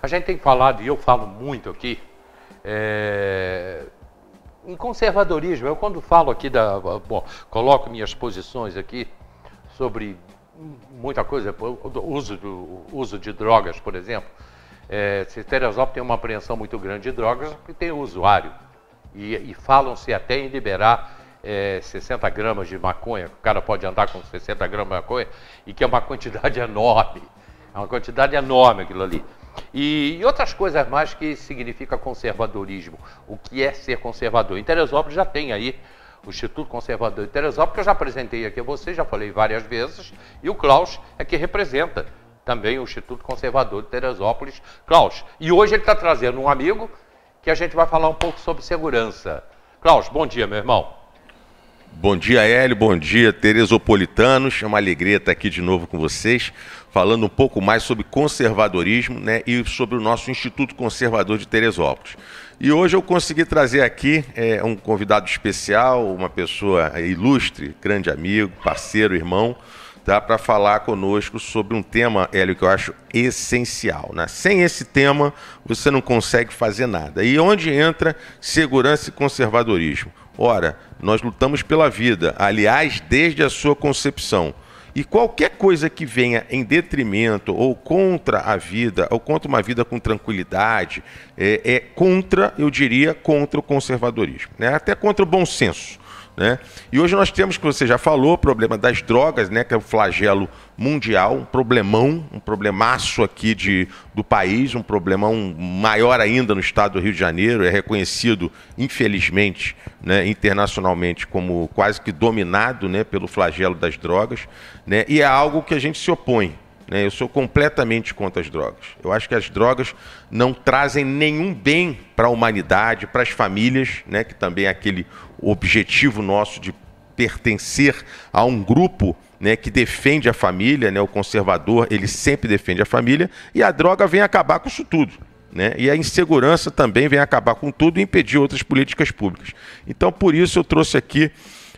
A gente tem falado, e eu falo muito aqui, em conservadorismo. Eu quando falo aqui coloco minhas posições aqui sobre muita coisa, o uso de drogas, por exemplo. Se Teresópolis tem uma apreensão muito grande de drogas, porque tem o usuário. E falam-se até em liberar 60 gramas de maconha, o cara pode andar com 60 gramas de maconha, e que é uma quantidade enorme. É uma quantidade enorme aquilo ali. E outras coisas mais que significa conservadorismo. O que é ser conservador? Em Teresópolis já tem aí o Instituto Conservador de Teresópolis, que eu já apresentei aqui a vocês, já falei várias vezes, e o Klaus é que representa também o Instituto Conservador de Teresópolis. Klaus, e hoje ele está trazendo um amigo que a gente vai falar um pouco sobre segurança. Klaus, bom dia, meu irmão. Bom dia, Hélio, bom dia, teresopolitanos. É uma alegria estar aqui de novo com vocês, falando um pouco mais sobre conservadorismo, né, e sobre o nosso Instituto Conservador de Teresópolis. E hoje eu consegui trazer aqui um convidado especial, uma pessoa ilustre, grande amigo, parceiro, irmão, tá, para falar conosco sobre um tema, Hélio, que eu acho essencial, né? Sem esse tema, você não consegue fazer nada. E onde entra segurança e conservadorismo? Ora, nós lutamos pela vida, aliás, desde a sua concepção. E qualquer coisa que venha em detrimento ou contra a vida, ou contra uma vida com tranquilidade, contra, eu diria, contra o conservadorismo, né? Até contra o bom senso, né? E hoje nós temos, que você já falou, o problema das drogas, né, que é um flagelo mundial, um problemão, um problemaço aqui do país, um problemão maior ainda no estado do Rio de Janeiro, é reconhecido, infelizmente, né, internacionalmente como quase que dominado, né, pelo flagelo das drogas, né, e é algo que a gente se opõe. Eu sou completamente contra as drogas. Eu acho que as drogas não trazem nenhum bem para a humanidade, para as famílias, né, que também é aquele objetivo nosso de pertencer a um grupo, né, que defende a família, né, o conservador, ele sempre defende a família, e a droga vem acabar com isso tudo, né, e a insegurança também vem acabar com tudo e impedir outras políticas públicas. Então, por isso eu trouxe aqui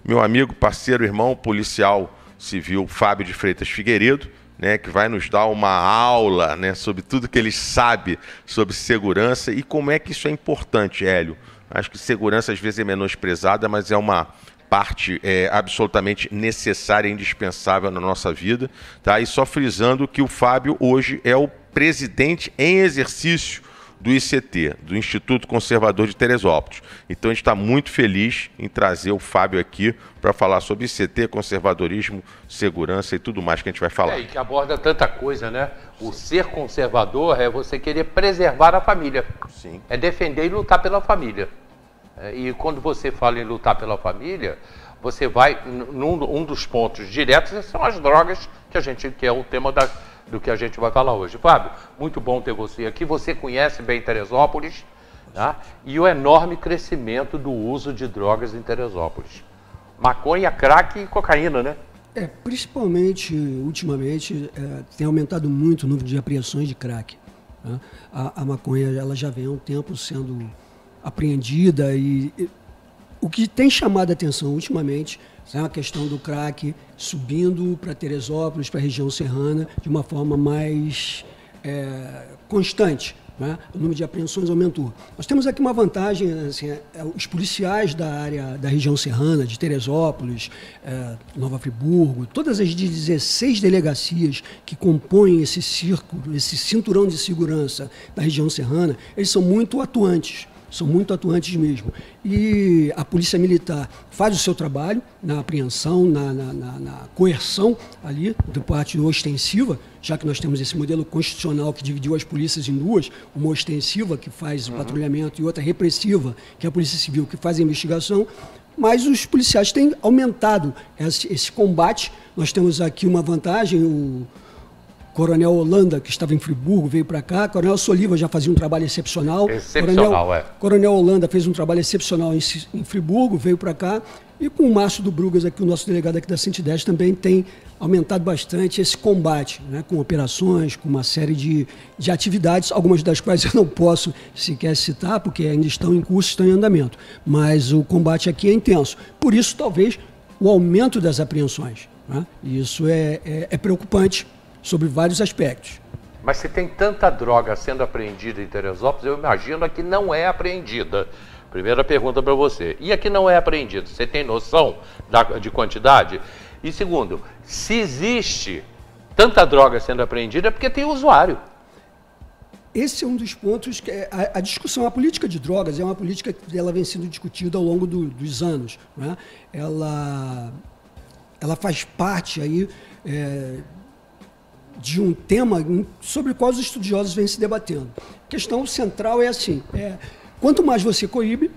meu amigo, parceiro, irmão, policial civil Fábio de Freitas Figueiredo, né, que vai nos dar uma aula, né, sobre tudo que ele sabe sobre segurança e como é que isso é importante, Hélio. Acho que segurança às vezes é menosprezada, mas é uma parte absolutamente necessária e indispensável na nossa vida, tá? E só frisando que o Fábio hoje é o presidente em exercício do ICT, do Instituto Conservador de Teresópolis. Então a gente está muito feliz em trazer o Fábio aqui para falar sobre ICT, conservadorismo, segurança e tudo mais que a gente vai falar. E que aborda tanta coisa, né? O ser conservador é você querer preservar a família. Sim. É defender e lutar pela família. E quando você fala em lutar pela família, você vai, um dos pontos diretos são as drogas, que é o tema do que a gente vai falar hoje. Fábio, muito bom ter você aqui. Você conhece bem Teresópolis, tá? E o enorme crescimento do uso de drogas em Teresópolis. Maconha, crack e cocaína, né? Principalmente, ultimamente, tem aumentado muito o número de apreensões de crack. Tá? A maconha ela já vem há um tempo sendo apreendida e o que tem chamado a atenção ultimamente é a questão do crack subindo para Teresópolis, para a região serrana, de uma forma mais constante. Né? O número de apreensões aumentou. Nós temos aqui uma vantagem, assim, os policiais da área da região serrana, de Teresópolis, Nova Friburgo, todas as 16 delegacias que compõem esse círculo, esse cinturão de segurança da região serrana, eles são muito atuantes. São muito atuantes mesmo. E a Polícia Militar faz o seu trabalho na apreensão, na coerção ali, do parte ostensiva, já que nós temos esse modelo constitucional que dividiu as polícias em duas, uma ostensiva, que faz o patrulhamento, e outra repressiva, que é a Polícia Civil, que faz a investigação. Mas os policiais têm aumentado esse combate. Nós temos aqui uma vantagem, o Coronel Holanda, que estava em Friburgo, veio para cá. Coronel Soliva já fazia um trabalho excepcional. Coronel Holanda fez um trabalho excepcional em Friburgo, veio para cá. E com o Márcio do Brugas, aqui, o nosso delegado aqui da 110, também tem aumentado bastante esse combate, né, com operações, com uma série de atividades, algumas das quais eu não posso sequer citar, porque ainda estão em curso, estão em andamento. Mas o combate aqui é intenso. Por isso, talvez, o aumento das apreensões. Né? E isso é preocupante, sobre vários aspectos. Mas se tem tanta droga sendo apreendida em Teresópolis, eu imagino que não é apreendida. Primeira pergunta para você. E a que não é apreendida? Você tem noção de quantidade? E segundo, se existe tanta droga sendo apreendida, é porque tem usuário. Esse é um dos pontos que a discussão, a política de drogas é uma política que ela vem sendo discutida ao longo dos anos, né? Ela faz parte aí de um tema sobre o qual os estudiosos vêm se debatendo. A questão central é assim, quanto mais você coíbe,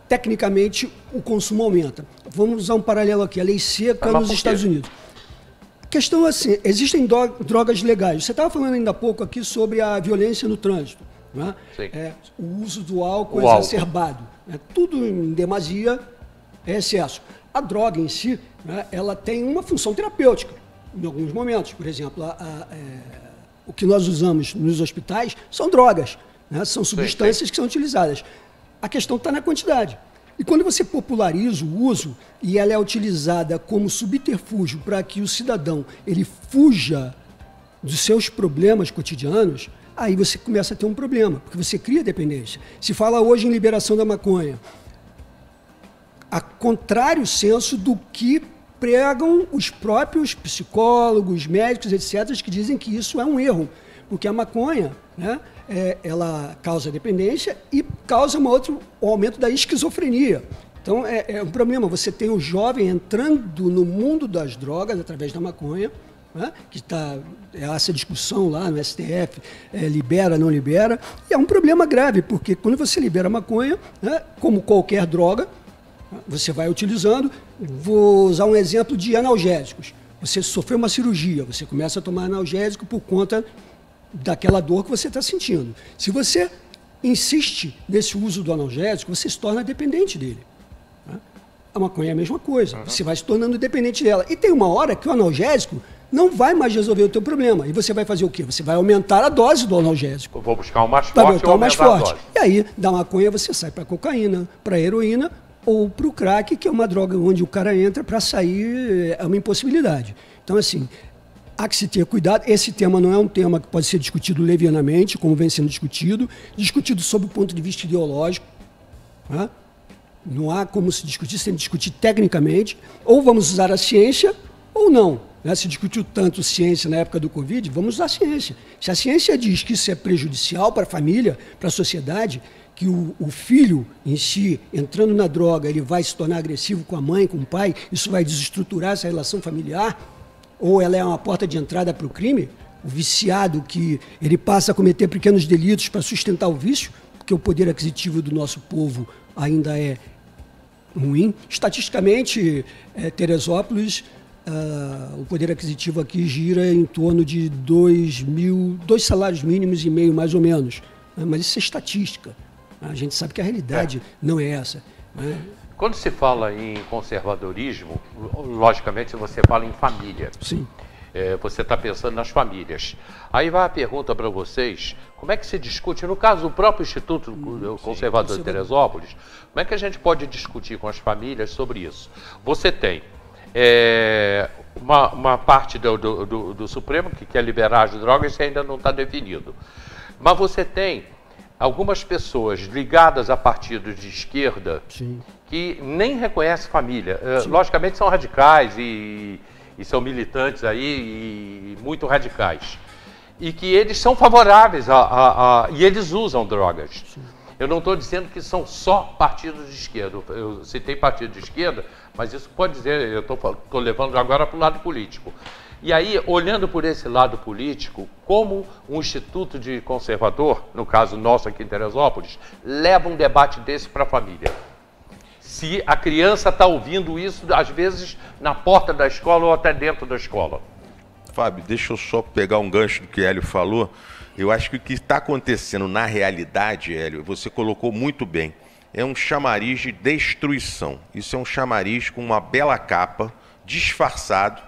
tecnicamente o consumo aumenta. Vamos usar um paralelo aqui, a lei seca nos Estados Unidos. A questão é assim, existem drogas legais. Você estava falando ainda há pouco aqui sobre a violência no trânsito, né? O uso do álcool exacerbado. Tudo em demasia é excesso. A droga em si, né, ela tem uma função terapêutica em alguns momentos. Por exemplo, o que nós usamos nos hospitais são drogas, né? São substâncias que são utilizadas. A questão está na quantidade. E quando você populariza o uso e ela é utilizada como subterfúgio para que o cidadão ele fuja dos seus problemas cotidianos, aí você começa a ter um problema, porque você cria dependência. Se fala hoje em liberação da maconha, a contrário senso do que pregam os próprios psicólogos, médicos, etc., que dizem que isso é um erro, porque a maconha, né, ela causa dependência e causa um aumento da esquizofrenia. Então, é um problema. Você tem o jovem entrando no mundo das drogas através da maconha, né, que está essa discussão lá no STF, libera, não libera, e é um problema grave, porque quando você libera a maconha, né, como qualquer droga, você vai utilizando. Vou usar um exemplo de analgésicos. Você sofreu uma cirurgia, você começa a tomar analgésico por conta daquela dor que você está sentindo. Se você insiste nesse uso do analgésico, você se torna dependente dele. A maconha é a mesma coisa, você vai se tornando dependente dela. E tem uma hora que o analgésico não vai mais resolver o teu problema. E você vai fazer o quê? Você vai aumentar a dose do analgésico. Eu vou buscar um mais forte ou mais forte. E aí, da maconha, você sai para a cocaína, para a heroína ou para o crack, que é uma droga onde o cara entra para sair, é uma impossibilidade. Então, assim, há que se ter cuidado. Esse tema não é um tema que pode ser discutido levianamente, como vem sendo discutido sob o ponto de vista ideológico. Né? Não há como se discutir, sem discutir tecnicamente. Ou vamos usar a ciência ou não. Né? Se discutiu tanto ciência na época do Covid, vamos usar a ciência. Se a ciência diz que isso é prejudicial para a família, para a sociedade, que o filho em si, entrando na droga, ele vai se tornar agressivo com a mãe, com o pai, isso vai desestruturar essa relação familiar, ou ela é uma porta de entrada para o crime, o viciado que ele passa a cometer pequenos delitos para sustentar o vício, porque o poder aquisitivo do nosso povo ainda é ruim. Estatisticamente, Teresópolis, o poder aquisitivo aqui gira em torno de 2 salários mínimos e meio, mais ou menos. Mas isso é estatística. A gente sabe que a realidade não é essa. Né? Quando se fala em conservadorismo, logicamente você fala em família. Sim. Você está pensando nas famílias. Aí vai a pergunta para vocês, como é que se discute, no caso do próprio Instituto Conservador de Teresópolis, como é que a gente pode discutir com as famílias sobre isso? Você tem uma parte do Supremo que quer liberar as drogas e ainda não está definido. Mas você tem algumas pessoas ligadas a partidos de esquerda que nem reconhecem família. Logicamente são radicais e são militantes aí e muito radicais. E que eles são favoráveis e eles usam drogas. Sim. Eu não estou dizendo que são só partidos de esquerda. Eu citei partido de esquerda, mas isso pode dizer, eu estou levando agora para o lado político. E aí, olhando por esse lado político, como um instituto de conservador, no caso nosso aqui em Teresópolis, leva um debate desse para a família? Se a criança está ouvindo isso, às vezes, na porta da escola ou até dentro da escola. Fábio, deixa eu só pegar um gancho do que Hélio falou. Eu acho que o que está acontecendo na realidade, Hélio, você colocou muito bem, é um chamariz de destruição. Isso é um chamariz com uma bela capa, disfarçado,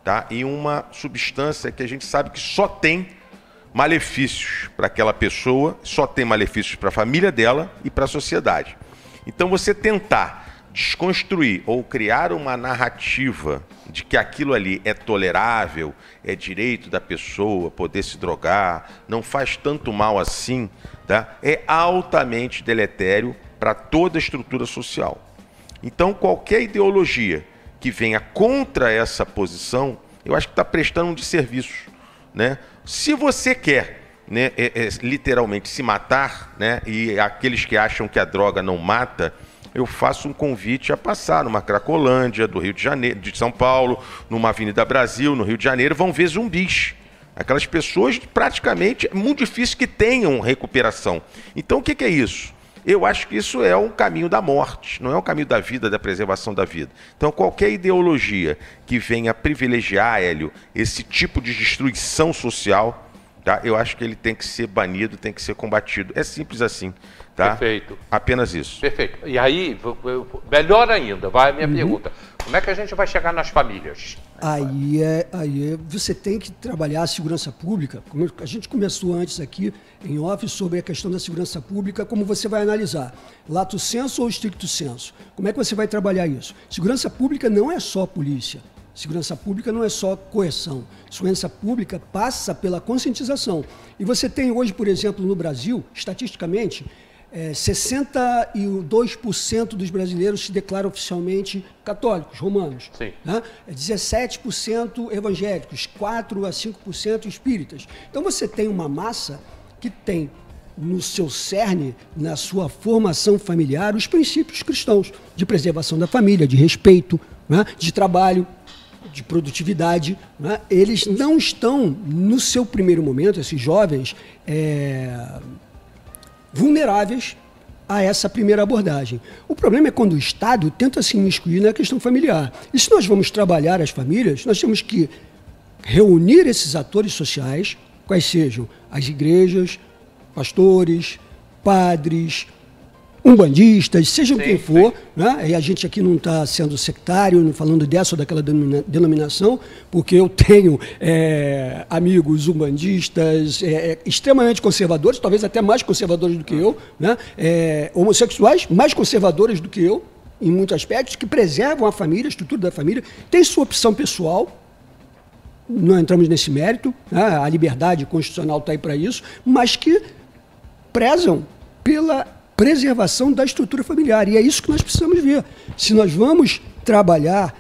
tá? E uma substância que a gente sabe que só tem malefícios para aquela pessoa, só tem malefícios para a família dela e para a sociedade. Então você tentar desconstruir ou criar uma narrativa de que aquilo ali é tolerável, é direito da pessoa poder se drogar, não faz tanto mal assim, tá? É altamente deletério para toda a estrutura social. Então, qualquer ideologia que venha contra essa posição, eu acho que está prestando um desserviço, né? Se você quer, né, literalmente se matar, né, e aqueles que acham que a droga não mata, eu faço um convite a passar numa Cracolândia do Rio de Janeiro, de São Paulo, numa Avenida Brasil, no Rio de Janeiro, vão ver zumbis. Aquelas pessoas praticamente, é muito difícil que tenham recuperação. Então o que é isso? Eu acho que isso é um caminho da morte, não é um caminho da vida, da preservação da vida. Então qualquer ideologia que venha privilegiar, Hélio, esse tipo de destruição social, tá? Eu acho que ele tem que ser banido, tem que ser combatido. É simples assim. Tá? Perfeito. Apenas isso. Perfeito. E aí, melhor ainda, vai a minha pergunta. Como é que a gente vai chegar nas famílias? Aí você tem que trabalhar a segurança pública. Como a gente começou antes aqui em off sobre a questão da segurança pública, como você vai analisar? Lato sensu ou stricto sensu? Como é que você vai trabalhar isso? Segurança pública não é só polícia. Segurança pública não é só coerção. Segurança pública passa pela conscientização. E você tem hoje, por exemplo, no Brasil, estatisticamente, 62% dos brasileiros se declaram oficialmente católicos, romanos. Sim. Né? 17% evangélicos, 4 a 5% espíritas. Então você tem uma massa que tem no seu cerne, na sua formação familiar, os princípios cristãos de preservação da família, de respeito, né? De trabalho, de produtividade. Né? Eles não estão, no seu primeiro momento, esses jovens, vulneráveis a essa primeira abordagem. O problema é quando o Estado tenta se imiscuir na questão familiar. E se nós vamos trabalhar as famílias, nós temos que reunir esses atores sociais, quais sejam as igrejas, pastores, padres, umbandistas, sejam quem for, né? E a gente aqui não está sendo sectário, não falando dessa ou daquela denominação, porque eu tenho amigos umbandistas extremamente conservadores, talvez até mais conservadores do que eu, né? Homossexuais mais conservadores do que eu, em muitos aspectos, que preservam a família, a estrutura da família, tem sua opção pessoal, não entramos nesse mérito, né? A liberdade constitucional está aí para isso, mas que prezam pela preservação da estrutura familiar. E é isso que nós precisamos ver. Se nós vamos trabalhar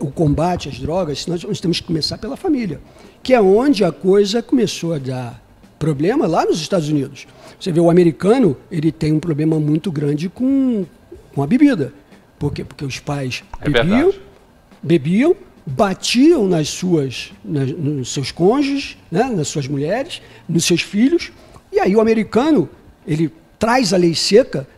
o combate às drogas, nós temos que começar pela família, que é onde a coisa começou a dar problema lá nos Estados Unidos. Você vê, o americano, ele tem um problema muito grande com a bebida. Por quê? Porque os pais bebiam, batiam nos seus cônjuges, né, nas suas mulheres, nos seus filhos, e aí o americano, ele traz a lei seca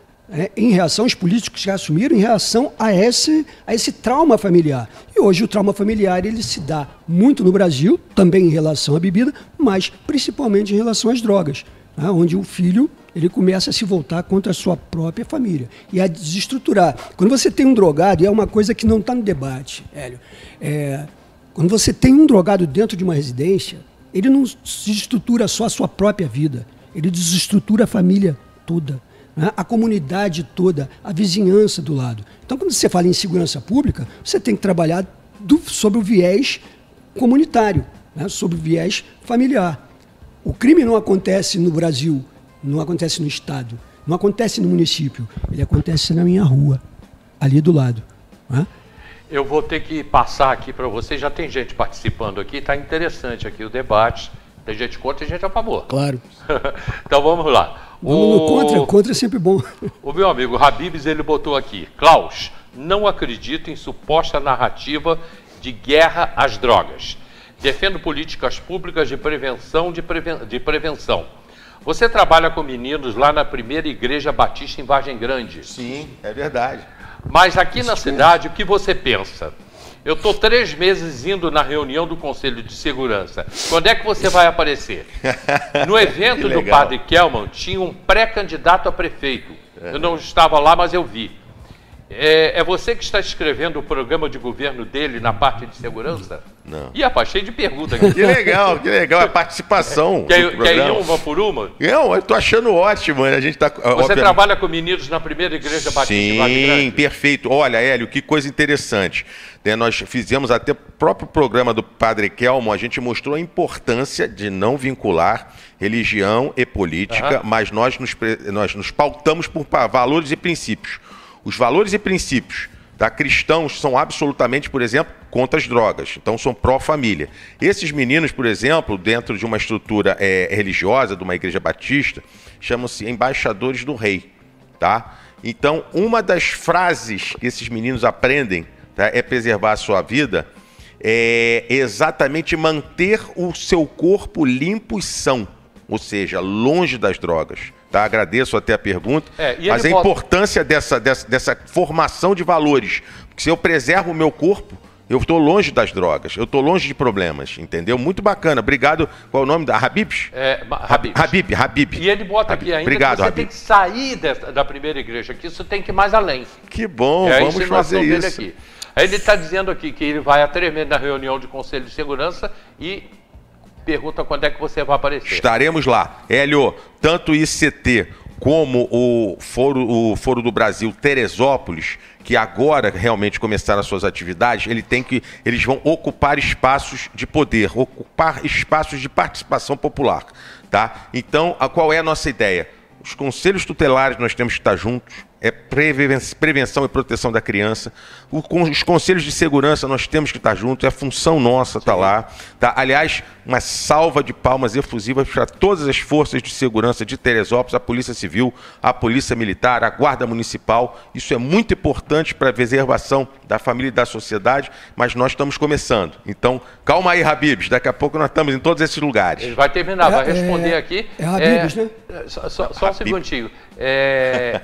em reação, os políticos que assumiram, em reação a esse trauma familiar. E hoje o trauma familiar ele se dá muito no Brasil, também em relação à bebida, mas principalmente em relação às drogas, né, onde o filho ele começa a se voltar contra a sua própria família e a desestruturar. Quando você tem um drogado, e é uma coisa que não está no debate, Hélio, quando você tem um drogado dentro de uma residência, ele não desestrutura só a sua própria vida, ele desestrutura a família toda, né? A comunidade toda, a vizinhança do lado. Então, quando você fala em segurança pública, você tem que trabalhar sobre o viés comunitário, né? Sobre o viés familiar. O crime não acontece no Brasil, não acontece no Estado, não acontece no município, ele acontece na minha rua, ali do lado. Né? Eu vou ter que passar aqui para vocês, já tem gente participando aqui, está interessante aqui o debate. Tem gente contra e gente a favor. Claro. Então vamos lá. Vamos no contra é sempre bom. O meu amigo Habibs, ele botou aqui: Klaus, não acredito em suposta narrativa de guerra às drogas. Defendo políticas públicas de prevenção. Você trabalha com meninos lá na primeira igreja batista em Vargem Grande. Sim, é verdade. Mas aqui na cidade, o que você pensa? Eu estou 3 meses indo na reunião do Conselho de Segurança. Quando é que você vai aparecer? No evento do Padre Kelman, tinha um pré-candidato a prefeito. Eu não estava lá, mas eu vi. É você que está escrevendo o programa de governo dele na parte de segurança? Não. Ih, rapaz, cheio de perguntas aqui. Que legal, a participação. Quer ir uma por uma? Não, eu tô achando ótimo. A gente tá, você trabalha com meninos na primeira igreja batista em Vargem Grande? Sim, perfeito. Olha, Hélio, que coisa interessante. Nós fizemos até o próprio programa do Padre Kelmo, a gente mostrou a importância de não vincular religião e política, mas nós nos pautamos por valores e princípios. Os valores e princípios cristãos são absolutamente, por exemplo, contra as drogas. Então, são pró-família. Esses meninos, por exemplo, dentro de uma estrutura religiosa, de uma igreja batista, chamam-se embaixadores do rei. Tá? Então, uma das frases que esses meninos aprendem é preservar a sua vida, é exatamente manter o seu corpo limpo e são, ou seja, longe das drogas. Tá? Agradeço até a pergunta, mas a importância dessa formação de valores, porque se eu preservo o meu corpo, eu estou longe das drogas, eu estou longe de problemas, entendeu? Muito bacana, obrigado. Qual é o nome da Habibs? Habib. E ele bota aqui ainda obrigado, que você tem que sair da primeira igreja, que isso tem que ir mais além. Que bom, vamos fazer isso. Aqui. Aí ele está dizendo aqui que ele vai a tremenda reunião de Conselho de Segurança e pergunta quando é que você vai aparecer. Estaremos lá. Hélio, tanto o ICT como o Foro do Brasil Teresópolis, que agora realmente começaram as suas atividades, eles vão ocupar espaços de poder, ocupar espaços de participação popular. Tá? Então, qual é a nossa ideia? Os conselhos tutelares nós temos que estar juntos, prevenção e proteção da criança. Os conselhos de segurança nós temos que estar juntos, é função nossa estar lá. Tá? Aliás, uma salva de palmas efusivas para todas as forças de segurança de Teresópolis, a Polícia Civil, a Polícia Militar, a Guarda Municipal. Isso é muito importante para a preservação da família e da sociedade, mas nós estamos começando. Então, calma aí, Habibs, daqui a pouco nós estamos em todos esses lugares. Ele vai terminar, vai responder aqui. Habibs, né? Só um segundinho.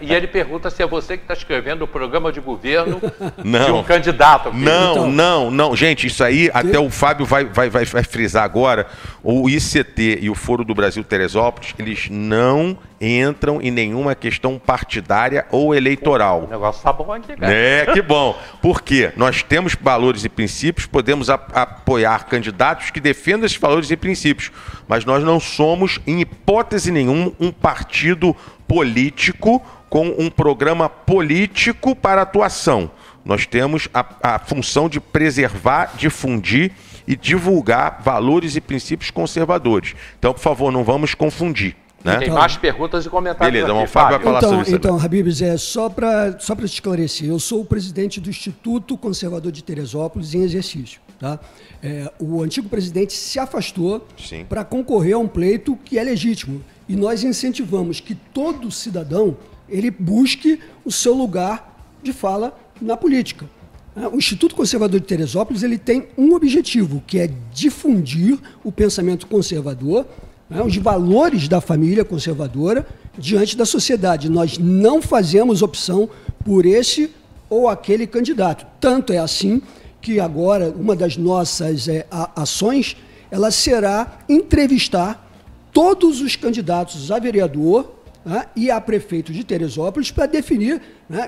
E ele pergunta se é você que está escrevendo o programa de governo de um candidato. Aqui. Não. Gente, isso aí, até o Fábio vai frisar agora, o ICT e o Foro do Brasil Teresópolis, eles não entram em nenhuma questão partidária ou eleitoral. O negócio tá bom aqui, cara. Que bom. Por quê? Nós temos valores e princípios, podemos apoiar candidatos que defendam esses valores e princípios, mas nós não somos, em hipótese nenhuma, um partido político com um programa político para atuação. Nós temos a função de preservar, difundir e divulgar valores e princípios conservadores. Então, por favor, não vamos confundir. Né? Tem mais perguntas e comentários. Beleza, o Fábio vai falar sobre isso. Então, Habibs, só para te esclarecer, eu sou o presidente do Instituto Conservador de Teresópolis em exercício. Tá? O antigo presidente se afastou para concorrer a um pleito que é legítimo. E nós incentivamos que todo cidadão ele busque o seu lugar de fala na política. O Instituto Conservador de Teresópolis ele tem um objetivo, que é difundir o pensamento conservador, os valores da família conservadora diante da sociedade. Nós não fazemos opção por esse ou aquele candidato. Tanto é assim que agora uma das nossas ações ela será entrevistar todos os candidatos a vereador e a prefeito de Teresópolis para definir,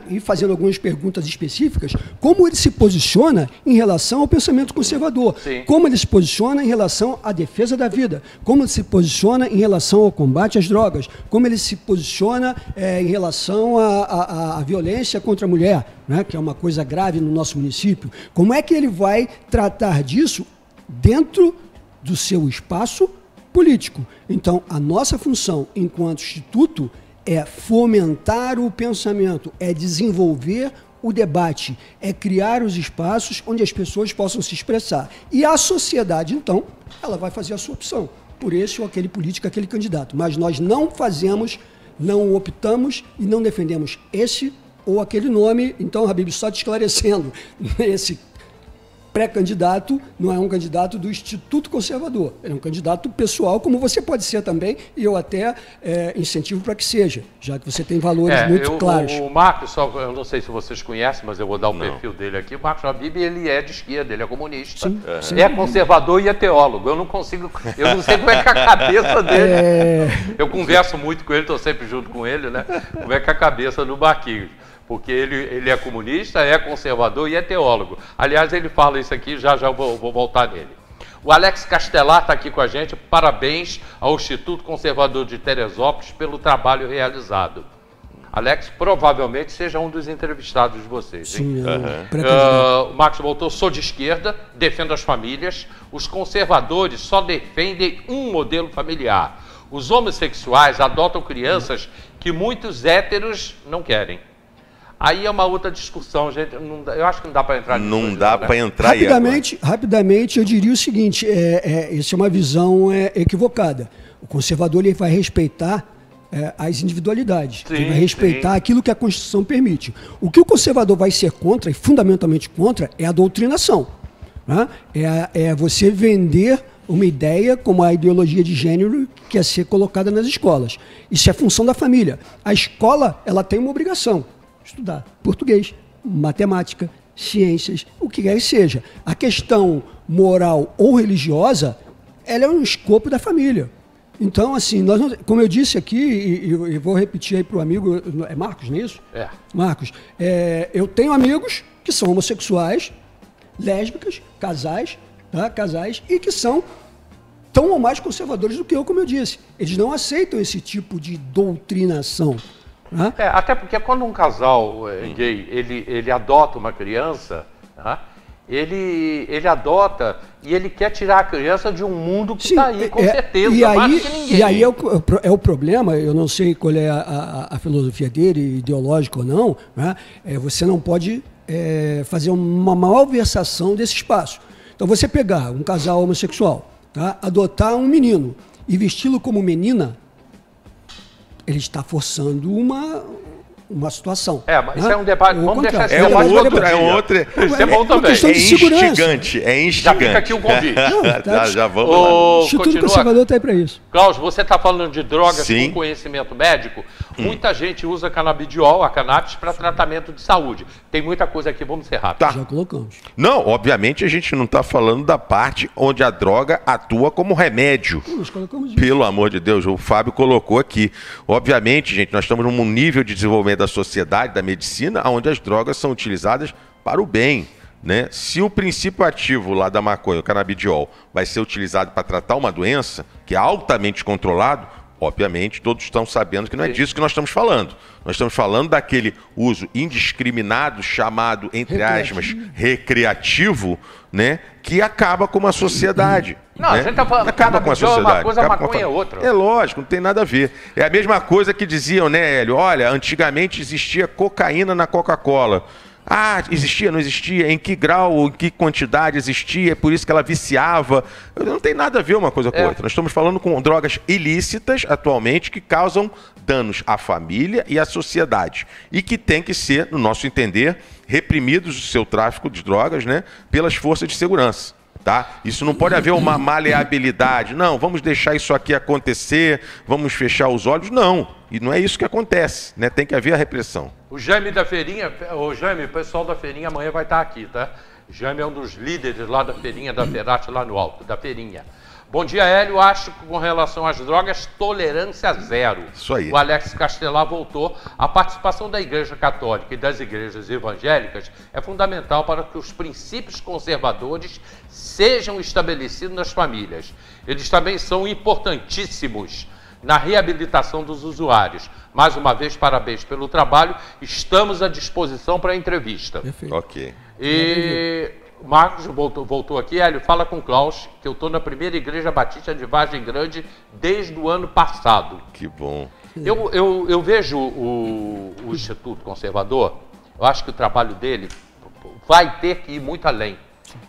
e fazendo algumas perguntas específicas, como ele se posiciona em relação ao pensamento conservador, como ele se posiciona em relação à defesa da vida, como ele se posiciona em relação ao combate às drogas, como ele se posiciona em relação à violência contra a mulher, que é uma coisa grave no nosso município. Como é que ele vai tratar disso dentro do seu espaço político? Então, a nossa função enquanto instituto é fomentar o pensamento, é desenvolver o debate, é criar os espaços onde as pessoas possam se expressar. E a sociedade, então, ela vai fazer a sua opção por esse ou aquele político, aquele candidato. Mas nós não fazemos, não optamos e não defendemos esse ou aquele nome. Então, Habib, só te esclarecendo, esse pré-candidato não é um candidato do Instituto Conservador, ele é um candidato pessoal, como você pode ser também, e eu até incentivo para que seja, já que você tem valores muito claros. O Marcos, eu não sei se vocês conhecem, mas eu vou dar o perfil dele aqui. O Marcos Habib, ele é de esquerda, ele é comunista, é conservador e é teólogo. Eu não sei como é que a cabeça dele... Eu converso muito com ele, estou sempre junto com ele, né? Como é que a cabeça do Marquinhos. porque ele é comunista, é conservador e é teólogo. Aliás, ele fala isso aqui, já eu vou voltar nele. O Alex Castelar está aqui com a gente. Parabéns ao Instituto Conservador de Teresópolis pelo trabalho realizado. Alex, provavelmente seja um dos entrevistados de vocês. Hein? Sim, o Marcos voltou, sou de esquerda, defendo as famílias. Os conservadores só defendem um modelo familiar. Os homossexuais adotam crianças que muitos héteros não querem. Aí é uma outra discussão, gente. Eu acho que não dá para entrar nisso. Não dá para entrar rapidamente, eu diria o seguinte: essa é uma visão equivocada. O conservador ele vai respeitar as individualidades, ele vai respeitar aquilo que a Constituição permite. O que o conservador vai ser contra, e fundamentalmente contra, é a doutrinação. Né? É você vender uma ideia como a ideologia de gênero que quer ser colocada nas escolas. Isso é função da família. A escola ela tem uma obrigação: estudar português, matemática, ciências, o que quer que seja. A questão moral ou religiosa, ela é um escopo da família. Então, assim, como eu disse aqui, e vou repetir aí para o amigo, é Marcos, não é isso? É. Marcos, eu tenho amigos que são homossexuais, lésbicas, casais, e que são tão ou mais conservadores do que eu, como eu disse. Eles não aceitam esse tipo de doutrinação. Até porque quando um casal gay ele adota uma criança, ele adota e ele quer tirar a criança de um mundo que está aí, com certeza, mais que ninguém. E aí é o problema, eu não sei qual é a filosofia dele, ideológica ou não, você não pode fazer uma malversação desse espaço. Então você pegar um casal homossexual, adotar um menino e vesti-lo como menina, ele está forçando uma situação. Mas isso é um debate. Vamos deixar esse outro. Isso é bom também. É instigante. Já fica aqui o convite. Já vamos lá. O Instituto Conservador está aí para isso. Cláudio, você está falando de drogas com conhecimento médico. Muita gente usa canabidiol, a cannabis, para tratamento de saúde. Tem muita coisa aqui, vamos ser rápidos. Já colocamos. Não, obviamente a gente não está falando da parte onde a droga atua como remédio. Nós colocamos isso. Pelo amor de Deus, o Fábio colocou aqui. Obviamente, gente, nós estamos num nível de desenvolvimento da sociedade, da medicina, onde as drogas são utilizadas para o bem. Né? Se o princípio ativo lá da maconha, o canabidiol, vai ser utilizado para tratar uma doença que é altamente controlado, obviamente todos estão sabendo que não é disso que nós estamos falando. Nós estamos falando daquele uso indiscriminado, chamado, entre aspas, recreativo, né? Que acaba com uma sociedade. Não, né? a gente está falando acaba com a sociedade. Uma coisa, a maconha é outra. É lógico, não tem nada a ver. É a mesma coisa que diziam, né, Hélio? Olha, antigamente existia cocaína na Coca-Cola. Existia, não existia? Em que grau, em que quantidade existia? É por isso que ela viciava. Não tem nada a ver uma coisa com outra. Nós estamos falando com drogas ilícitas atualmente que causam danos à família e à sociedade. E que tem que ser, no nosso entender, reprimidos o seu tráfico de drogas, né, pelas forças de segurança. Tá? Isso não pode haver uma maleabilidade. Não, vamos deixar isso aqui acontecer, vamos fechar os olhos. Não, e não é isso que acontece, né? Tem que haver a repressão. O Jaime da Feirinha, o pessoal da Feirinha amanhã vai estar aqui, tá? Jaime é um dos líderes lá da Feirinha, da Ferati, lá no alto, da Feirinha. Bom dia, Hélio. Acho que com relação às drogas, tolerância zero. Isso aí. O Alex Castelar voltou. A participação da Igreja Católica e das igrejas evangélicas é fundamental para que os princípios conservadores sejam estabelecidos nas famílias. Eles também são importantíssimos na reabilitação dos usuários. Mais uma vez, parabéns pelo trabalho. Estamos à disposição para a entrevista. Perfeito. Ok. E Marcos voltou aqui. Hélio, fala com o Klaus, que eu estou na primeira igreja batista de Vargem Grande desde o ano passado. Que bom. Eu vejo o Instituto Conservador, eu acho que o trabalho dele vai ter que ir muito além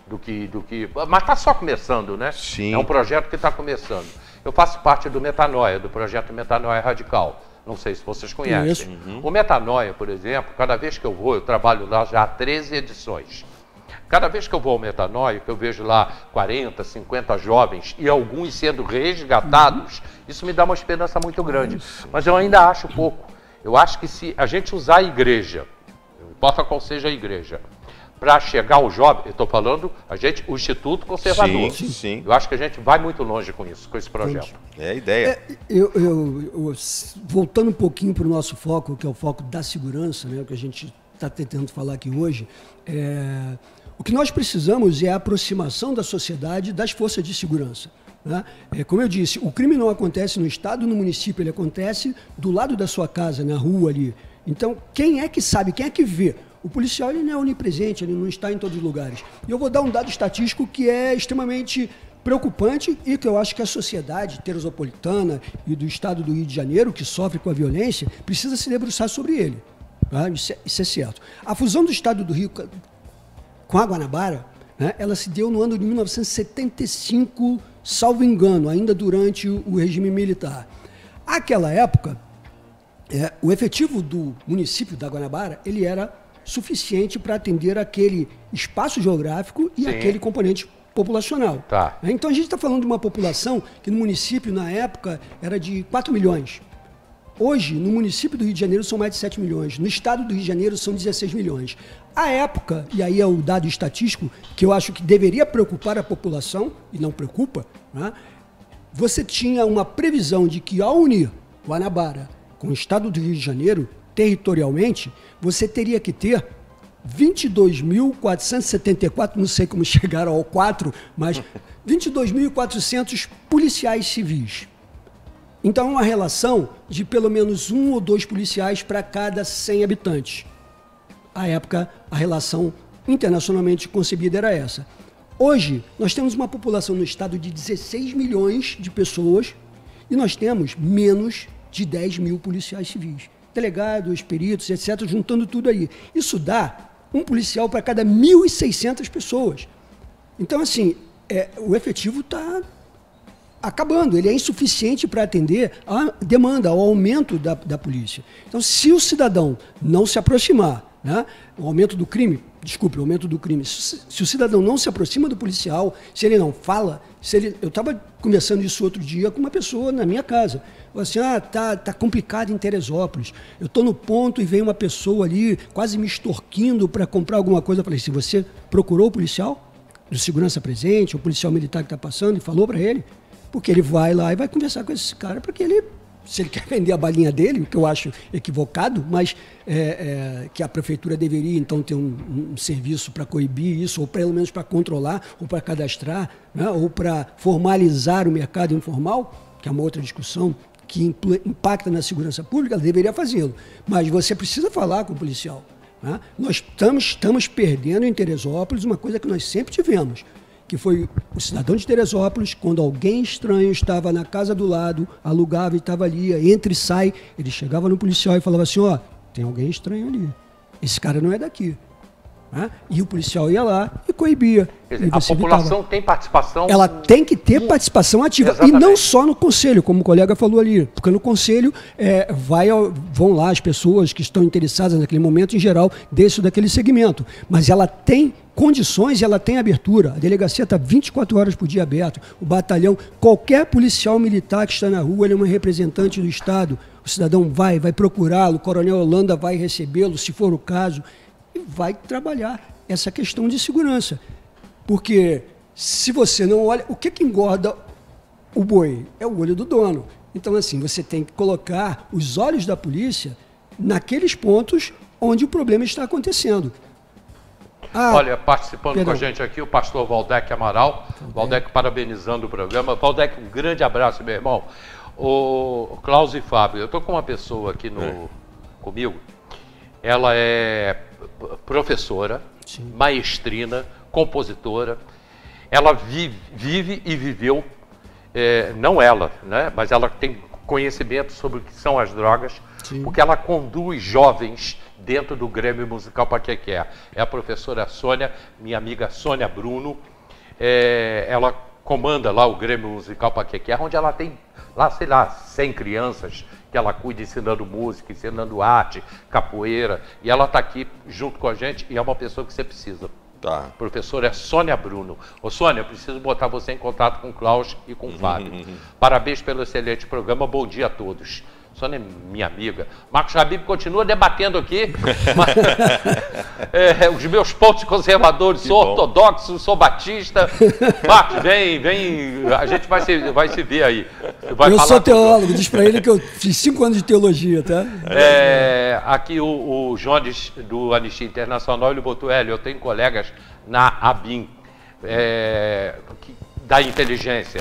do que mas está só começando, né? Sim. É um projeto que está começando. Eu faço parte do Metanoia, do projeto Metanoia Radical. Não sei se vocês conhecem. O Metanoia, por exemplo, cada vez que eu vou, eu trabalho lá já há 13 edições. Cada vez que eu vou ao Metanoia, que eu vejo lá 40, 50 jovens e alguns sendo resgatados, isso me dá uma esperança muito grande. Mas eu ainda acho pouco. Eu acho que se a gente usar a igreja, não importa qual seja a igreja, para chegar ao jovem, eu estou falando, o Instituto Conservador. Sim, sim. Eu acho que a gente vai muito longe com isso, com esse projeto. É a ideia. Voltando um pouquinho para o nosso foco, que é o foco da segurança, né, o que a gente está tentando falar aqui hoje, o que nós precisamos é a aproximação da sociedade das forças de segurança. Né? Como eu disse, o crime não acontece no estado, no município, ele acontece do lado da sua casa, na rua ali. Então, quem é que sabe, quem é que vê? O policial ele não é onipresente, ele não está em todos os lugares. E eu vou dar um dado estatístico que é extremamente preocupante e que eu acho que a sociedade teresopolitana e do estado do Rio de Janeiro, que sofre com a violência, precisa se debruçar sobre ele. Tá? Isso é certo. A fusão do estado do Rio com a Guanabara, né, ela se deu no ano de 1975, salvo engano, ainda durante o regime militar. Àquela época, o efetivo do município da Guanabara ele era suficiente para atender aquele espaço geográfico e aquele componente populacional. Tá. Então a gente está falando de uma população que no município, na época, era de 4 milhões. Hoje, no município do Rio de Janeiro, são mais de 7 milhões. No estado do Rio de Janeiro, são 16 milhões. À época, e aí é o dado estatístico, que eu acho que deveria preocupar a população, e não preocupa, né? Você tinha uma previsão de que, ao unir Guanabara com o estado do Rio de Janeiro, territorialmente, você teria que ter 22.474, não sei como chegaram ao 4, mas 22.400 policiais civis. Então, é uma relação de pelo menos 1 ou 2 policiais para cada 100 habitantes. À época, a relação internacionalmente concebida era essa. Hoje, nós temos uma população no estado de 16 milhões de pessoas e nós temos menos de 10 mil policiais civis. Delegados, peritos, etc., juntando tudo aí. Isso dá um policial para cada 1.600 pessoas. Então, assim, o efetivo está acabando. Ele é insuficiente para atender a demanda, ao aumento da polícia. Então, se o cidadão não se aproximar, né, o aumento do crime, se o cidadão não se aproxima do policial, se ele não fala, eu estava conversando isso outro dia com uma pessoa na minha casa. Falei assim, tá complicado em Teresópolis. Eu estou no ponto e vem uma pessoa ali quase me extorquindo para comprar alguma coisa. Eu falei, se você procurou o policial do segurança presente, o policial militar que está passando e falou para ele, porque ele vai lá e vai conversar com esse cara para que ele, se ele quer vender a balinha dele, o que eu acho equivocado, mas que a prefeitura deveria então ter um serviço para coibir isso, ou pelo menos para controlar, ou para cadastrar, né, ou para formalizar o mercado informal, que é uma outra discussão que impacta na segurança pública, ela deveria fazê-lo. Mas você precisa falar com o policial. Né? Nós estamos perdendo em Teresópolis uma coisa que nós sempre tivemos, que foi o cidadão de Teresópolis, quando alguém estranho estava na casa do lado, alugava e estava ali, entra e sai, ele chegava no policial e falava assim, tem alguém estranho ali, esse cara não é daqui. Né? E o policial ia lá e coibia. A população tem participação... Ela tem que ter participação ativa. Exatamente. E não só no conselho, como o colega falou ali. Porque no conselho vão lá as pessoas que estão interessadas naquele momento, em geral, desse ou daquele segmento. Mas ela tem condições e ela tem abertura. A delegacia está 24 horas por dia aberta. O batalhão, qualquer policial militar que está na rua, ele é uma representante do Estado. O cidadão vai procurá-lo, o coronel Holanda vai recebê-lo, se for o caso, e vai trabalhar essa questão de segurança. Porque se você não olha, o que engorda o boi? É o olho do dono. Então, assim, você tem que colocar os olhos da polícia naqueles pontos onde o problema está acontecendo. Olha, participando com a gente aqui, o pastor Valdec Amaral. Valdec parabenizando o programa. Valdec, um grande abraço, meu irmão. O Klaus e Fábio, eu estou com uma pessoa aqui comigo. Ela é professora, sim, maestrina, compositora. Ela vive e viveu, não ela, né, mas ela tem conhecimento sobre o que são as drogas, sim, porque ela conduz jovens dentro do Grêmio Musical Paquequé. É a professora Sônia, minha amiga Sônia Bruno. Ela comanda lá o Grêmio Musical Paquequé, onde ela tem lá, sei lá, 100 crianças que ela cuida, ensinando música, ensinando arte, capoeira. E ela está aqui junto com a gente e é uma pessoa que você precisa. Tá. Professora Sônia Bruno. Ô Sônia, preciso botar você em contato com o Klaus e com o Fábio. Parabéns pelo excelente programa, bom dia a todos. Sônia é minha amiga. Marcos Habib continua debatendo aqui. Os meus pontos conservadores, sou ortodoxo, sou batista. Marcos, vem, a gente vai se ver aí. Eu sou teólogo, diz para ele que eu fiz 5 anos de teologia, tá? Aqui o Jones, do Anistia Internacional, ele botou, eu tenho colegas na ABIN, da inteligência,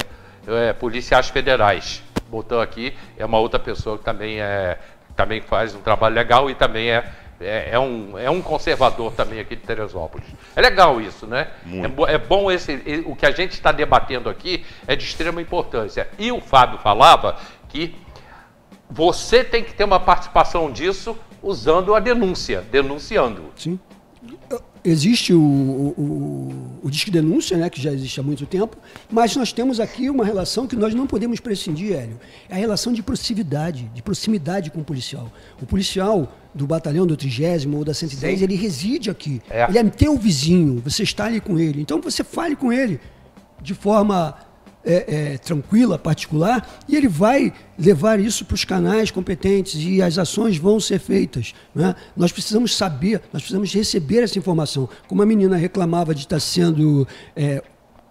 policiais federais. Botou aqui, é uma outra pessoa que também faz um trabalho legal e também é um conservador também aqui de Teresópolis. É legal isso, né? É bom o que a gente está debatendo aqui é de extrema importância. E o Fábio falava que você tem que ter uma participação disso usando a denúncia, denunciando. Sim. Existe o Disque Denúncia, né, que já existe há muito tempo, mas nós temos aqui uma relação que nós não podemos prescindir, Hélio. É a relação de proximidade com o policial. O policial do batalhão do 30º ou da 110, ele reside aqui. Ele é teu vizinho, você está ali com ele. Então você fale com ele de forma tranquila, particular, e ele vai levar isso para os canais competentes e as ações vão ser feitas, né? Nós precisamos saber, nós precisamos receber essa informação. Como a menina reclamava de estar sendo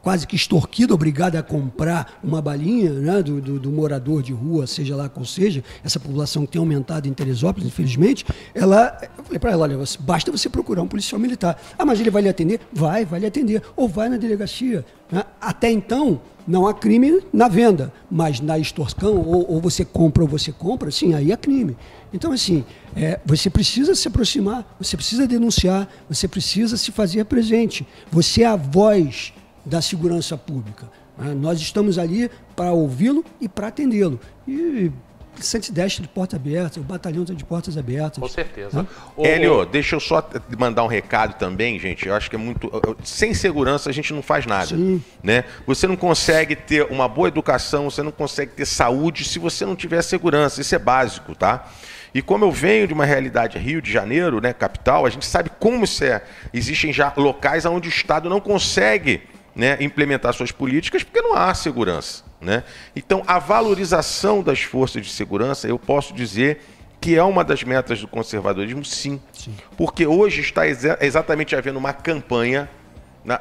quase que extorquida, obrigada a comprar uma balinha, né, do morador de rua, seja lá qual seja, essa população que tem aumentado em Teresópolis, infelizmente, eu falei para ela, olha, basta você procurar um policial militar. Ah, mas ele vai lhe atender? Vai lhe atender. Ou vai na delegacia. Né? Até então, não há crime na venda, mas na extorsão, ou você compra, sim, aí é crime. Então, assim, você precisa se aproximar, você precisa denunciar, você precisa se fazer presente. Você é a voz da segurança pública. Né? Nós estamos ali para ouvi-lo e para atendê-lo. E 110 de porta aberta, o batalhão está de portas abertas. Com certeza. Né? Hélio, deixa eu só mandar um recado também, gente. Eu acho que é muito... Sem segurança a gente não faz nada. Sim. Né? Você não consegue ter uma boa educação, você não consegue ter saúde se você não tiver segurança. Isso é básico, tá? E como eu venho de uma realidade Rio de Janeiro, né, capital, a gente sabe como isso é. Existem já locais onde o Estado não consegue, né, implementar suas políticas porque não há segurança. Né? Então, a valorização das forças de segurança, eu posso dizer que é uma das metas do conservadorismo, sim. Porque hoje está exatamente havendo uma campanha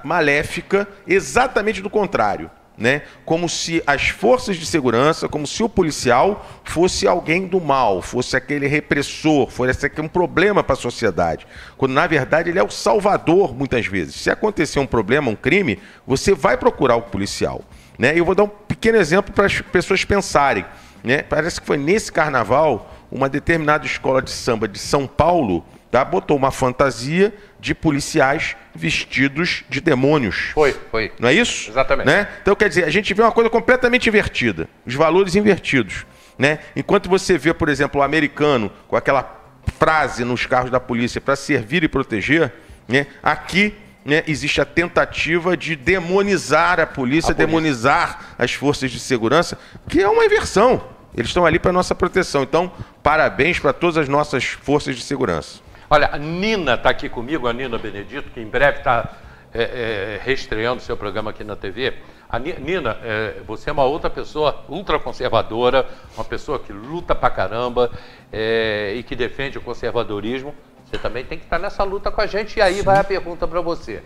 maléfica, exatamente do contrário. Né? Como se as forças de segurança, como se o policial fosse alguém do mal, fosse aquele repressor, fosse um problema para a sociedade. Quando, na verdade, ele é o salvador, muitas vezes. Se acontecer um problema, um crime, você vai procurar o policial. Né? Eu vou dar um pequeno exemplo para as pessoas pensarem. Né? Parece que foi nesse carnaval, uma determinada escola de samba de São Paulo, tá, botou uma fantasia de policiais vestidos de demônios. Foi. Não é isso? Exatamente. Né? Então, quer dizer, a gente vê uma coisa completamente invertida, os valores invertidos. Né? Enquanto você vê, por exemplo, o americano com aquela frase nos carros da polícia para servir e proteger, né? Aqui, né, existe a tentativa de demonizar a polícia, demonizar as forças de segurança, que é uma inversão. Eles estão ali para nossa proteção. Então, parabéns para todas as nossas forças de segurança. Olha, a Nina está aqui comigo, a Nina Benedito, que em breve está reestreando seu programa aqui na TV. A Nina, você é uma outra pessoa ultraconservadora, uma pessoa que luta pra caramba e que defende o conservadorismo. Você também tem que estar nessa luta com a gente. E aí vai a pergunta para você.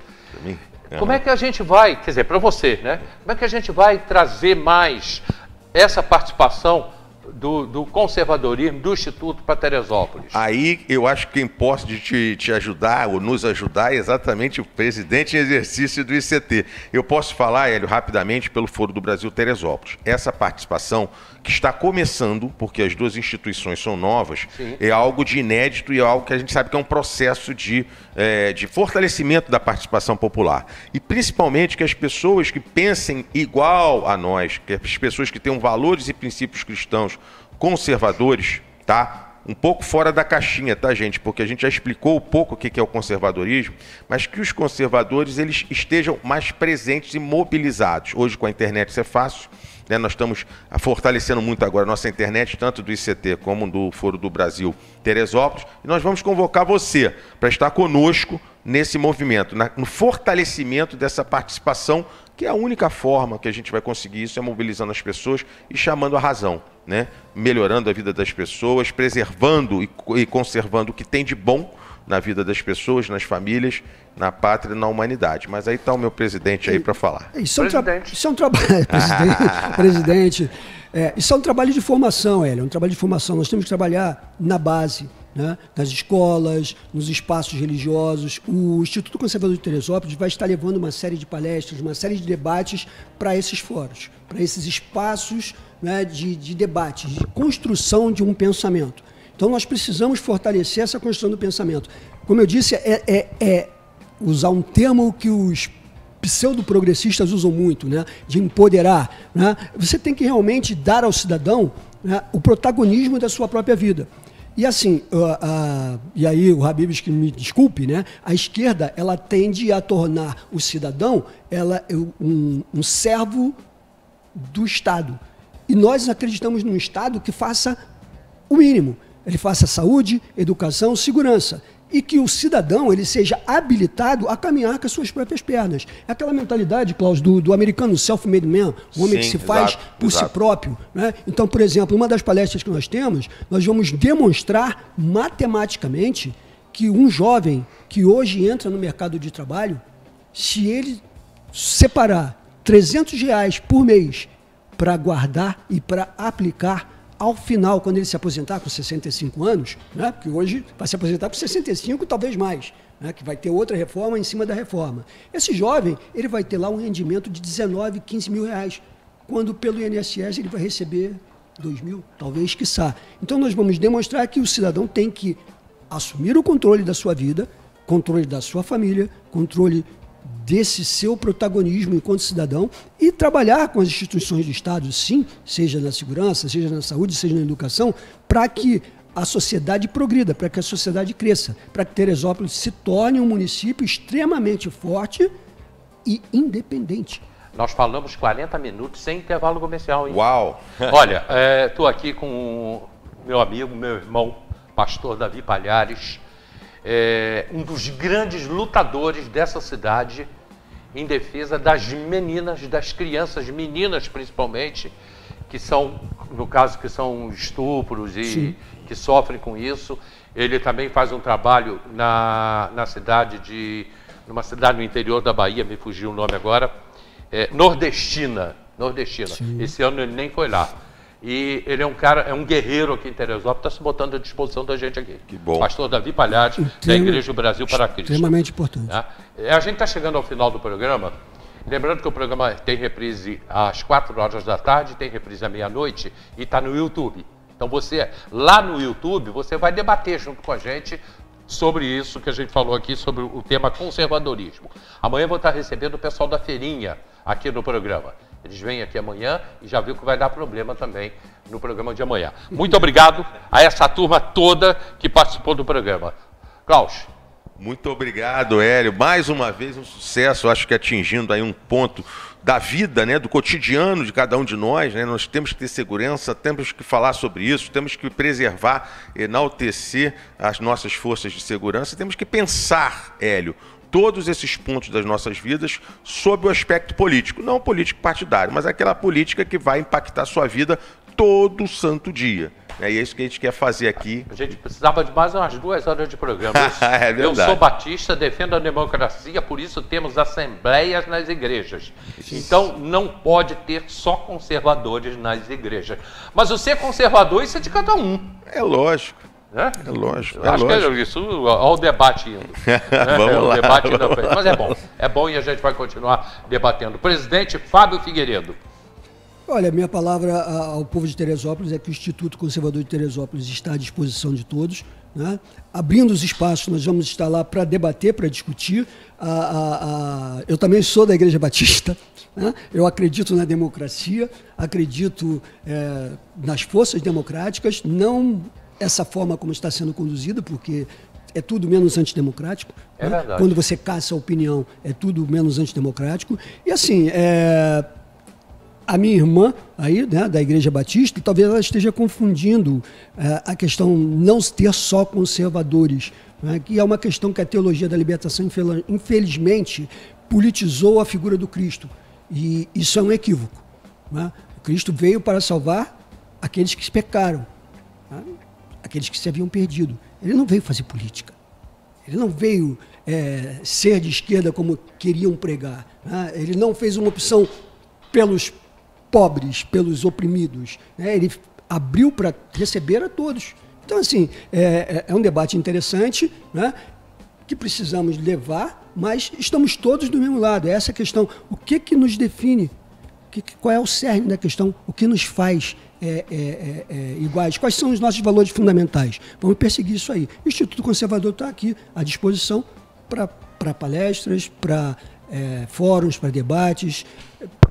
Como é que a gente vai, quer dizer, para você, né? Como é que a gente vai trazer mais essa participação do conservadorismo, do Instituto para Teresópolis? Aí eu acho que quem pode te ajudar, ou nos ajudar, é exatamente o presidente em exercício do ICT. Eu posso falar, Hélio, rapidamente, pelo Foro do Brasil Teresópolis. Essa participação, que está começando, porque as duas instituições são novas, sim, é algo de inédito e é algo que a gente sabe que é um processo de fortalecimento da participação popular. E principalmente que as pessoas que pensem igual a nós, que as pessoas que tenham valores e princípios cristãos conservadores, tá? Um pouco fora da caixinha, tá, gente? Porque a gente já explicou um pouco o que é o conservadorismo, mas que os conservadores eles estejam mais presentes e mobilizados. Hoje, com a internet, isso é fácil. Né? Nós estamos fortalecendo muito agora a nossa internet, tanto do ICT como do Foro do Brasil Teresópolis. E nós vamos convocar você para estar conosco nesse movimento, no fortalecimento dessa participação, que é a única forma que a gente vai conseguir isso, é mobilizando as pessoas e chamando a razão, né? Melhorando a vida das pessoas, preservando e conservando o que tem de bom na vida das pessoas, nas famílias, na pátria e na humanidade. Mas aí está o meu presidente aí para falar. Isso é um trabalho, presidente. Isso é um trabalho de formação, Hélio, é um trabalho de formação. Nós temos que trabalhar na base, né, nas escolas, nos espaços religiosos. O Instituto Conservador de Teresópolis vai estar levando uma série de palestras, uma série de debates para esses fóruns, para esses espaços, né, de debates, de construção de um pensamento. Então nós precisamos fortalecer essa construção do pensamento. Como eu disse, usar um termo que os pseudo-progressistas usam muito, né, de empoderar. Né? Você tem que realmente dar ao cidadão, né, o protagonismo da sua própria vida. E assim, e aí o Habibs, que me desculpe, né, a esquerda ela tende a tornar o cidadão um servo do Estado. E nós acreditamos num Estado que faça o mínimo. Ele faça saúde, educação, segurança. E que o cidadão ele seja habilitado a caminhar com as suas próprias pernas. É aquela mentalidade, Klaus, do americano self-made man, o homem que se faz por si próprio. Né? Então, por exemplo, uma das palestras que nós temos, nós vamos demonstrar matematicamente que um jovem que hoje entra no mercado de trabalho, se ele separar R$300 por mês para guardar e para aplicar, ao final, quando ele se aposentar com 65 anos, né, porque hoje vai se aposentar com 65, talvez mais, né, que vai ter outra reforma em cima da reforma. Esse jovem, ele vai ter lá um rendimento de 19, 15 mil reais, quando pelo INSS ele vai receber 2 mil, talvez, quiçá. Então nós vamos demonstrar que o cidadão tem que assumir o controle da sua vida, controle da sua família, controle desse seu protagonismo enquanto cidadão e trabalhar com as instituições do Estado, sim, seja na segurança, seja na saúde, seja na educação, para que a sociedade progrida, para que a sociedade cresça, para que Teresópolis se torne um município extremamente forte e independente. Nós falamos 40 minutos sem intervalo comercial, hein? Uau! Olha, estou aqui com o meu amigo, meu irmão, pastor Davi Palhares, um dos grandes lutadores dessa cidade em defesa das meninas, das crianças, meninas principalmente, que são, no caso, que são estupros e sim, que sofrem com isso. Ele também faz um trabalho numa cidade no interior da Bahia, me fugiu o nome agora, nordestina. Sim. Esse ano ele nem foi lá. E ele é um guerreiro aqui em Teresópolis, está se botando à disposição da gente aqui. Que bom. Pastor Davi Palhares, da Igreja do Brasil para Cristo. Extremamente importante. A gente está chegando ao final do programa, lembrando que o programa tem reprise às 4 horas da tarde, tem reprise à meia-noite e está no YouTube. Então você, lá no YouTube, você vai debater junto com a gente sobre isso que a gente falou aqui, sobre o tema conservadorismo. Amanhã eu vou estar recebendo o pessoal da feirinha aqui no programa. Eles vêm aqui amanhã e já viu que vai dar problema também no programa de amanhã. Muito obrigado a essa turma toda que participou do programa. Klaus. Muito obrigado, Hélio. Mais uma vez um sucesso, acho que atingindo aí um ponto da vida, né, do cotidiano de cada um de nós, né? Nós temos que ter segurança, temos que falar sobre isso, temos que preservar, enaltecer as nossas forças de segurança, temos que pensar, Hélio, todos esses pontos das nossas vidas sob o aspecto político, não político partidário, mas aquela política que vai impactar a sua vida todo santo dia. E é isso que a gente quer fazer aqui. A gente precisava de mais umas 2 horas de programa. É verdade. Eu sou batista, defendo a democracia, por isso temos assembleias nas igrejas. Então não pode ter só conservadores nas igrejas. Mas o ser conservador, isso é de cada um. É lógico. É lógico. Acho que é isso, olha o debate indo. Vamos lá. Debate indo à frente. Mas é bom e a gente vai continuar debatendo. Presidente Fábio Figueiredo. Olha, minha palavra ao povo de Teresópolis é que o Instituto Conservador de Teresópolis está à disposição de todos, né? Abrindo os espaços, nós vamos estar lá para debater, para discutir. Eu também sou da Igreja Batista, né? Eu acredito na democracia, acredito nas forças democráticas, não essa forma como está sendo conduzida, porque é tudo menos antidemocrático. É verdade. Quando você caça a opinião, é tudo menos antidemocrático. E assim, a minha irmã aí, né, da Igreja Batista, talvez ela esteja confundindo a questão não ter só conservadores, né, que é uma questão que a teologia da libertação, infelizmente, politizou a figura do Cristo. E isso é um equívoco. Né? O Cristo veio para salvar aqueles que pecaram, né? Aqueles que se haviam perdido. Ele não veio fazer política. Ele não veio ser de esquerda como queriam pregar. Né? Ele não fez uma opção pelos pobres, pelos oprimidos. Né? Ele abriu para receber a todos. Então, assim, é um debate interessante, né, que precisamos levar, mas estamos todos do mesmo lado. É essa questão. O que nos define? Qual é o cerne da questão? O que nos faz iguais? Quais são os nossos valores fundamentais? Vamos perseguir isso aí. O Instituto Conservador está aqui à disposição para palestras, para fóruns, para debates,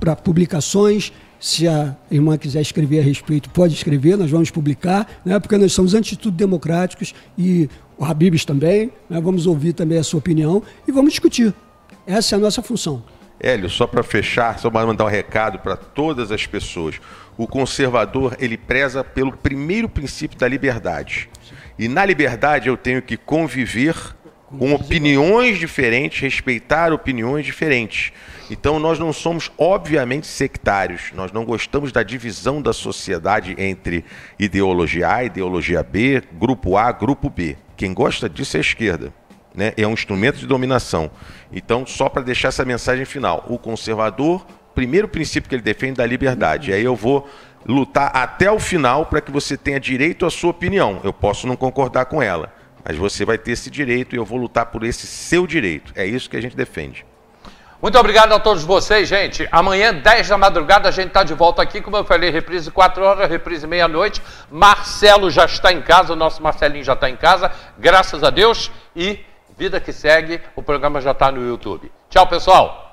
para publicações. Se a irmã quiser escrever a respeito, pode escrever, nós vamos publicar, né, porque nós somos antes-tudo democráticos e o Habibs também, né, vamos ouvir também a sua opinião e vamos discutir. Essa é a nossa função. Hélio, só para fechar, só para mandar um recado para todas as pessoas. O conservador, ele preza pelo primeiro princípio da liberdade. E na liberdade eu tenho que conviver com opiniões diferentes, respeitar opiniões diferentes. Então nós não somos, obviamente, sectários. Nós não gostamos da divisão da sociedade entre ideologia A, ideologia B, grupo A, grupo B. Quem gosta disso é a esquerda, né? É um instrumento de dominação. Então, só para deixar essa mensagem final, o conservador, primeiro princípio que ele defende é da liberdade. E aí eu vou lutar até o final para que você tenha direito à sua opinião. Eu posso não concordar com ela, mas você vai ter esse direito e eu vou lutar por esse seu direito. É isso que a gente defende. Muito obrigado a todos vocês, gente. Amanhã, 10 da madrugada, a gente está de volta aqui. Como eu falei, reprise 4 horas, reprise meia-noite. Marcelo já está em casa, o nosso Marcelinho já está em casa, graças a Deus. E vida que segue, o programa já está no YouTube. Tchau, pessoal.